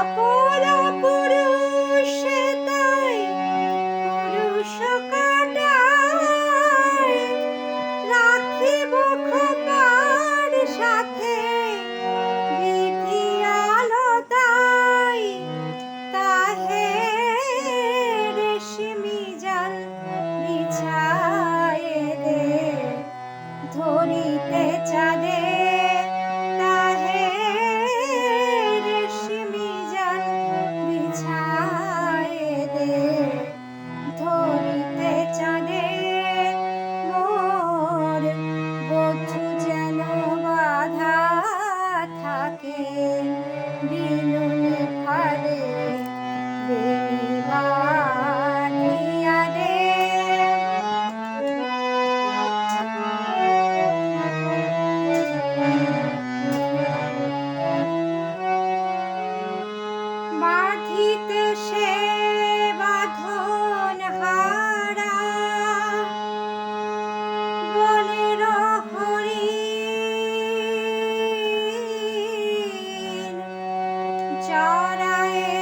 অপরা পুরুষ তাই পুরুষ কাটায় রাখিব খোপার সাথে বিধি আলতায় তাহে রেশমি জাল বিছায়ে দে ধরিতে চাঁদে তাহে রেশমি জাল বিছায়ে দে ধরিতে চাঁদে মোর বধূ যেন বাঁধা থাকে বিনুনি ফাঁদে বেনি বাঁধিয়া দে। বাঁধিতে সে বাঁধন হারা বনের হরিণ চড়ায়ে